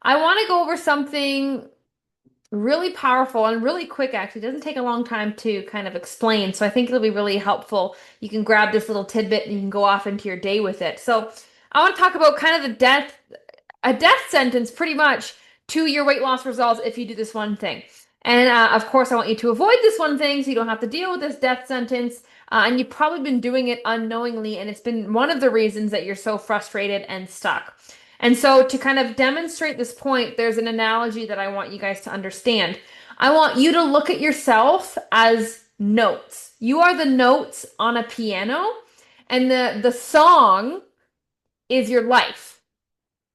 I want to go over something really powerful and really quick, actually. It doesn't take a long time to kind of explain. So I think it'll be really helpful. You can grab this little tidbit and you can go off into your day with it. So I want to talk about kind of a death sentence pretty much to your weight loss results if you do this one thing. And of course, I want you to avoid this one thing so you don't have to deal with this death sentence. And you've probably been doing it unknowingly, and it's been one of the reasons that you're so frustrated and stuck. And so, to kind of demonstrate this point, there's an analogy that I want you guys to understand. I want you to look at yourself as notes. You are the notes on a piano, and the song is your life.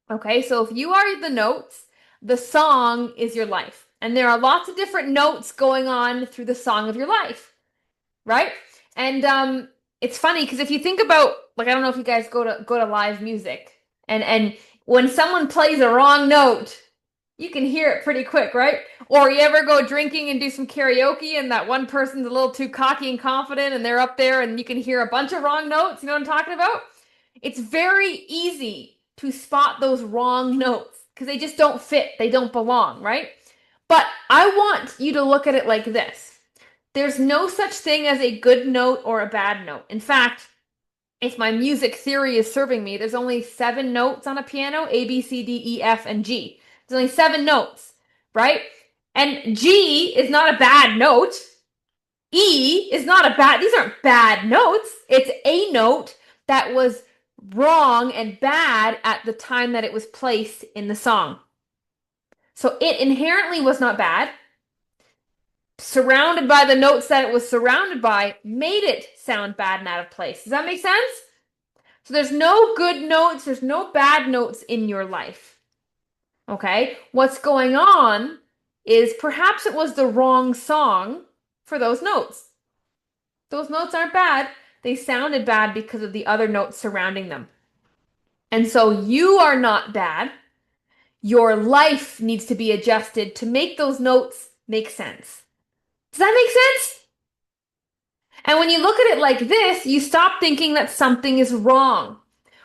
Okay, so if you are the notes, the song is your life. And there are lots of different notes going on through the song of your life, right? And it's funny because if you think about, like, I don't know if you guys go to live music, and when someone plays a wrong note, you can hear it pretty quick, right? Or you ever go drinking and do some karaoke and that one person's a little too cocky and confident and they're up there and you can hear a bunch of wrong notes. You know what I'm talking about? It's very easy to spot those wrong notes because they just don't fit. They don't belong, right? But I want you to look at it like this. There's no such thing as a good note or a bad note. In fact, if my music theory is serving me, there's only 7 notes on a piano, A, B, C, D, E, F, and G. There's only 7 notes, right? And G is not a bad note. E is not a bad, these aren't bad notes. It's a note that was wrong and bad at the time that it was placed in the song. So it inherently was not bad. Surrounded by the notes that it was surrounded by made it sound bad and out of place. Does that make sense? So there's no good notes, there's no bad notes in your life. Okay? What's going on is perhaps it was the wrong song for those notes. Those notes aren't bad. They sounded bad because of the other notes surrounding them. And so you are not bad. Your life needs to be adjusted to make those notes make sense. Does that make sense? And when you look at it like this, you stop thinking that something is wrong.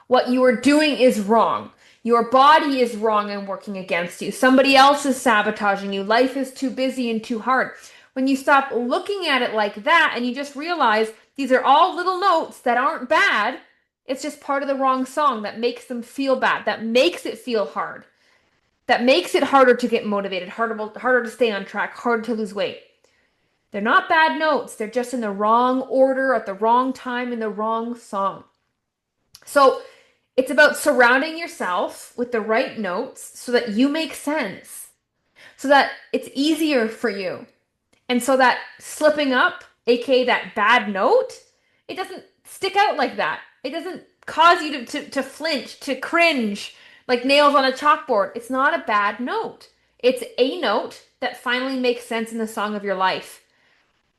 What you are doing is wrong. Your body is wrong and working against you. Somebody else is sabotaging you. Life is too busy and too hard. When you stop looking at it like that and you just realize these are all little notes that aren't bad, it's just part of the wrong song that makes them feel bad, that makes it feel hard, that makes it harder to get motivated, harder to stay on track, harder to lose weight. They're not bad notes. They're just in the wrong order at the wrong time in the wrong song. So it's about surrounding yourself with the right notes so that you make sense, so that it's easier for you. And so that slipping up, aka that bad note, it doesn't stick out like that. It doesn't cause you to flinch, to cringe like nails on a chalkboard. It's not a bad note. It's a note that finally makes sense in the song of your life.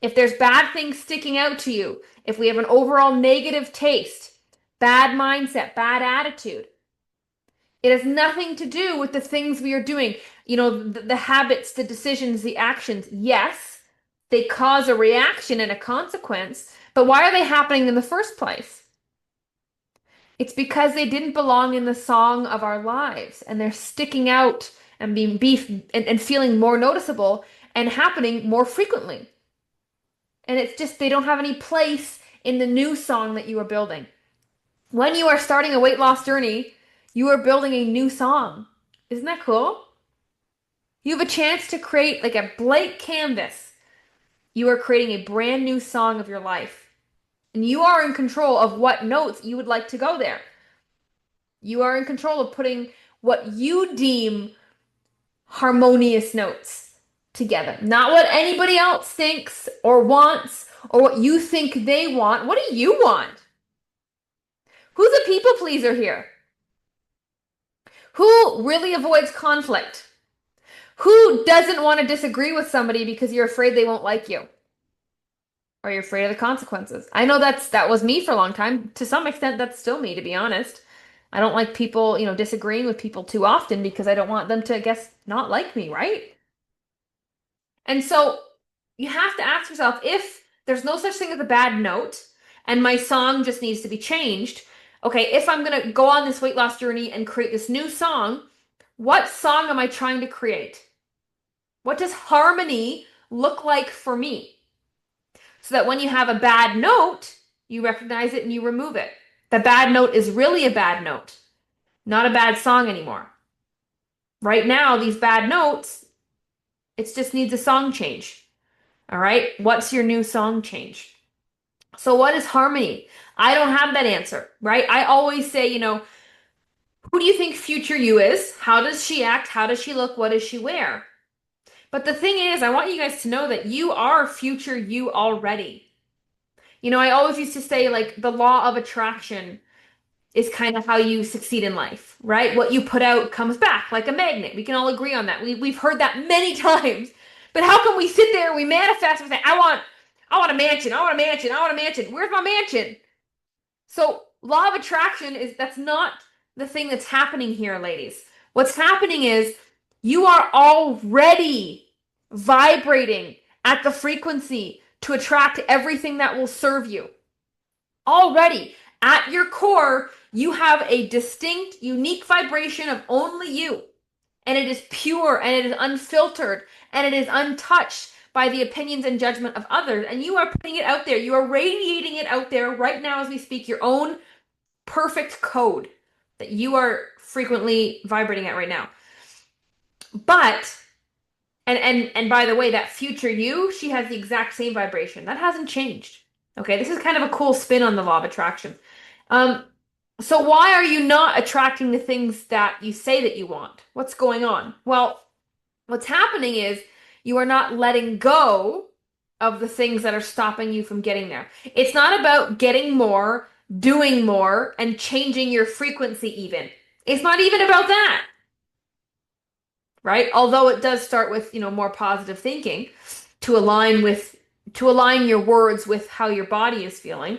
If there's bad things sticking out to you, if we have an overall negative taste, bad mindset, bad attitude, it has nothing to do with the things we are doing. You know, the habits, the decisions, the actions. Yes, they cause a reaction and a consequence, but why are they happening in the first place? It's because they didn't belong in the song of our lives and they're sticking out and being beef and feeling more noticeable and happening more frequently. And it's just they don't have any place in the new song that you are building. When you are starting a weight loss journey, you are building a new song. Isn't that cool? You have a chance to create like a blank canvas. You are creating a brand new song of your life. And you are in control of what notes you would like to go there. You are in control of putting what you deem harmonious notes together. Not what anybody else thinks or wants or what you think they want. What do you want? Who's a people pleaser here? Who really avoids conflict? Who doesn't want to disagree with somebody because you're afraid they won't like you? Or you're afraid of the consequences? I know that was me for a long time. To some extent, that's still me, to be honest. I don't like people, disagreeing with people too often because I don't want them to, I guess, not like me, right? And so you have to ask yourself if there's no such thing as a bad note and my song just needs to be changed. Okay, if I'm going to go on this weight loss journey and create this new song, What song am I trying to create? What does harmony look like for me? So that when you have a bad note, you recognize it and you remove it. The bad note is really a bad note, not a bad song anymore. Right now, these bad notes, it just needs a song change. All right. What's your new song change? So, what is harmony? I don't have that answer, right? I always say, who do you think future you is? How does she act? How does she look? What does she wear? But the thing is, I want you guys to know that you are future you already. I always used to say, like, the law of attraction is kind of how you succeed in life, right? What you put out comes back like a magnet. We can all agree on that. We've heard that many times. But how can we sit there, we manifest, and say, I want a mansion, I want a mansion, I want a mansion. Where's my mansion? So law of attraction that's not the thing that's happening here, ladies. What's happening is you are already vibrating at the frequency to attract everything that will serve you. Already at your core, you have a distinct, unique vibration of only you. And it is pure and it is unfiltered and it is untouched by the opinions and judgment of others. And you are putting it out there. You are radiating it out there right now as we speak, your own perfect code that you are frequently vibrating at right now. But and by the way, that future you, she has the exact same vibration. That hasn't changed. Okay, this is kind of a cool spin on the law of attraction. Um, so why are you not attracting the things that you say that you want? What's going on? Well, what's happening is you are not letting go of the things that are stopping you from getting there. It's not about getting more, doing more, and changing your frequency even. It's not even about that, right? Although it does start with, more positive thinking to align your words with how your body is feeling.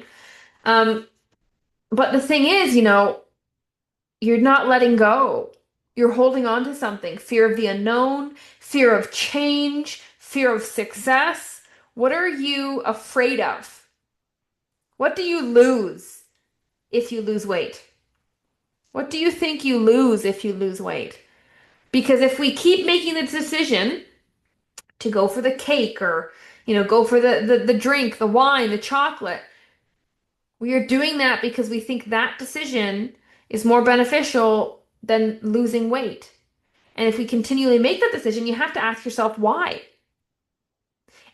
But the thing is, you're not letting go. You're holding on to something. Fear of the unknown, fear of change, fear of success. What are you afraid of? What do you lose if you lose weight? What do you think you lose if you lose weight? Because if we keep making the decision to go for the cake or, go for the drink, the wine, the chocolate, we are doing that because we think that decision is more beneficial than losing weight. And if we continually make that decision, you have to ask yourself why.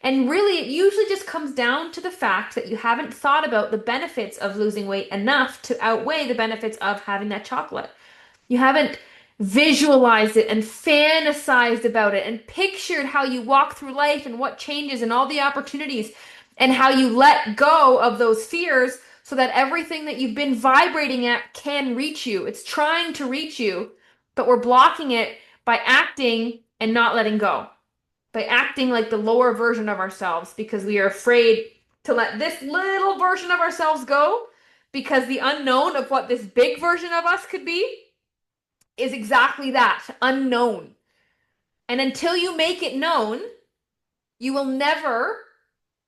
And really, it usually just comes down to the fact that you haven't thought about the benefits of losing weight enough to outweigh the benefits of having that chocolate. You haven't visualized it and fantasized about it and pictured how you walk through life and what changes and all the opportunities and how you let go of those fears so that everything that you've been vibrating at can reach you. It's trying to reach you, but we're blocking it by acting and not letting go. By acting like the lower version of ourselves because we are afraid to let this little version of ourselves go because the unknown of what this big version of us could be is exactly that, unknown. And until you make it known, you will never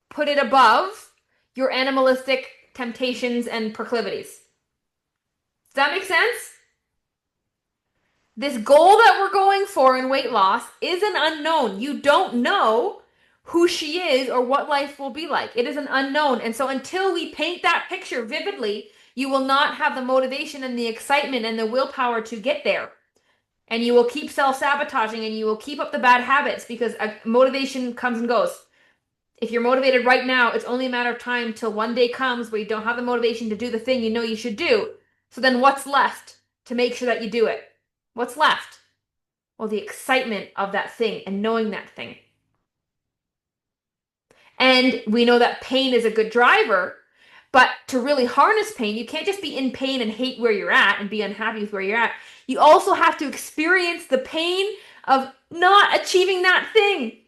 put it above your animalistic temptations and proclivities. Does that make sense? This goal that we're going for in weight loss is an unknown. You don't know who she is or what life will be like. It is an unknown. And so until we paint that picture vividly, you will not have the motivation and the excitement and the willpower to get there. And you will keep self-sabotaging and you will keep up the bad habits because motivation comes and goes. If you're motivated right now, it's only a matter of time till one day comes where you don't have the motivation to do the thing you know you should do. So then what's left to make sure that you do it? What's left? Well, the excitement of that thing and knowing that thing. And we know that pain is a good driver, but to really harness pain, you can't just be in pain and hate where you're at and be unhappy with where you're at. You also have to experience the pain of not achieving that thing.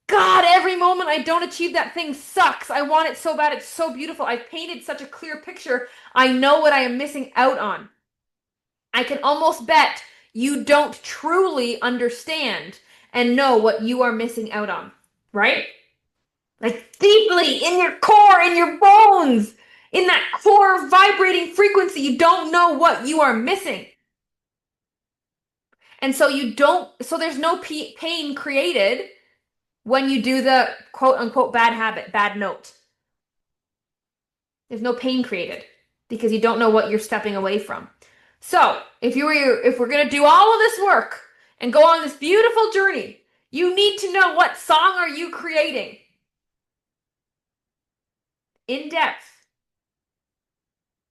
God, every moment I don't achieve that thing sucks. I want it so bad. It's so beautiful. I've painted such a clear picture. I know what I am missing out on. I can almost bet you don't truly understand and know what you are missing out on, right? Like deeply in your core, in your bones, in that core vibrating frequency, you don't know what you are missing. And so you don't, so there's no pain created when you do the quote unquote bad habit, bad note. There's no pain created because you don't know what you're stepping away from. So, if we're going to do all of this work and go on this beautiful journey, you need to know what song are you creating in depth.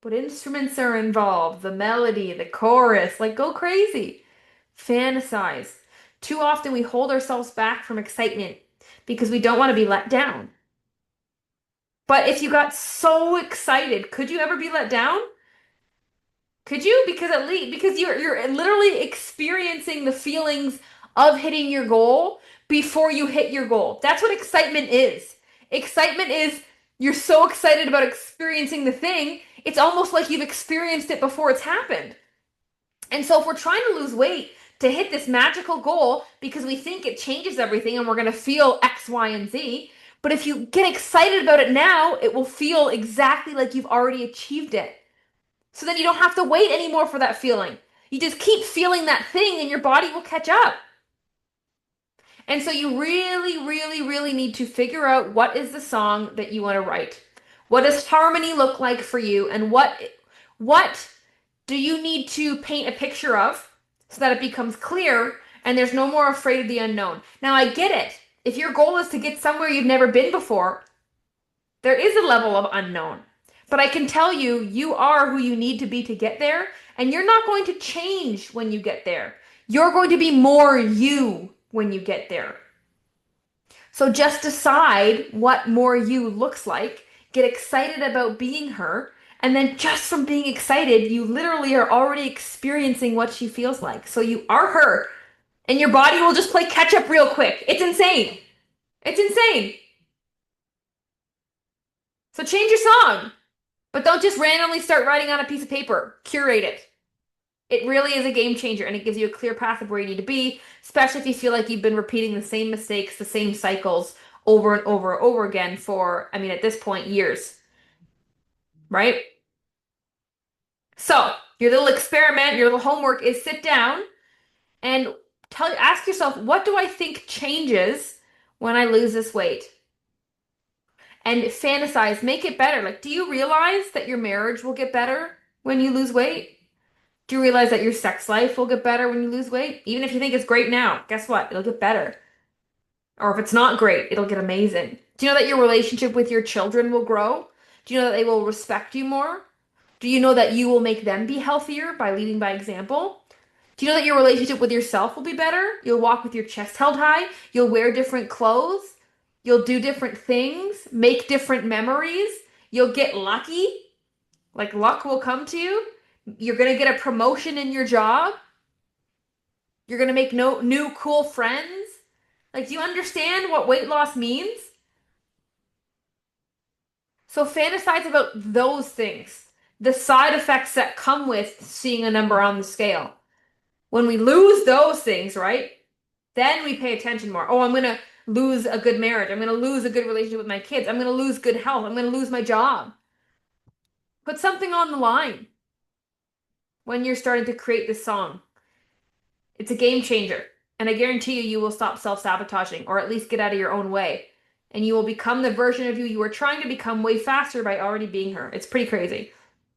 What instruments are involved, the melody, the chorus, like go crazy. Fantasize. Too often we hold ourselves back from excitement because we don't want to be let down. But if you got so excited, could you ever be let down? Could you? Because at least because you're literally experiencing the feelings of hitting your goal before you hit your goal. That's what excitement is. Excitement is you're so excited about experiencing the thing, it's almost like you've experienced it before it's happened. And so if we're trying to lose weight to hit this magical goal because we think it changes everything and we're going to feel X, Y, and Z, but if you get excited about it now, it will feel exactly like you've already achieved it. So then you don't have to wait anymore for that feeling. You just keep feeling that thing and your body will catch up. And so you really, really, really need to figure out what is the song that you want to write. What does harmony look like for you? And what do you need to paint a picture of so that it becomes clear and there's no more afraid of the unknown? Now I get it. If your goal is to get somewhere you've never been before, there is a level of unknown. But I can tell you, you are who you need to be to get there, and you're not going to change when you get there. You're going to be more you when you get there. So just decide what more you looks like, get excited about being her, and then just from being excited, you literally are already experiencing what she feels like. So you are her, and your body will just play catch up real quick. It's insane. It's insane. So change your song. But don't just randomly start writing on a piece of paper. Curate it. It really is a game changer and it gives you a clear path of where you need to be, especially if you feel like you've been repeating the same mistakes, the same cycles over and over and over again for, I mean, at this point, years, right? So, your little experiment, your little homework is sit down and ask yourself, what do I think changes when I lose this weight? And fantasize, make it better. Like, do you realize that your marriage will get better when you lose weight? Do you realize that your sex life will get better when you lose weight? Even if you think it's great now, guess what? It'll get better. Or if it's not great, it'll get amazing. Do you know that your relationship with your children will grow? Do you know that they will respect you more? Do you know that you will make them be healthier by leading by example? Do you know that your relationship with yourself will be better? You'll walk with your chest held high. You'll wear different clothes. You'll do different things, make different memories. You'll get lucky. Like luck will come to you. You're going to get a promotion in your job. You're going to make no new cool friends. Like, do you understand what weight loss means? So fantasize about those things, the side effects that come with seeing a number on the scale. When we lose those things, right? Then we pay attention more. Oh, I'm going to lose a good marriage. I'm going to lose a good relationship with my kids. I'm going to lose good health. I'm going to lose my job. Put something on the line when you're starting to create this song. It's a game changer. And I guarantee you, you will stop self-sabotaging or at least get out of your own way. And you will become the version of you were trying to become way faster by already being her. It's pretty crazy.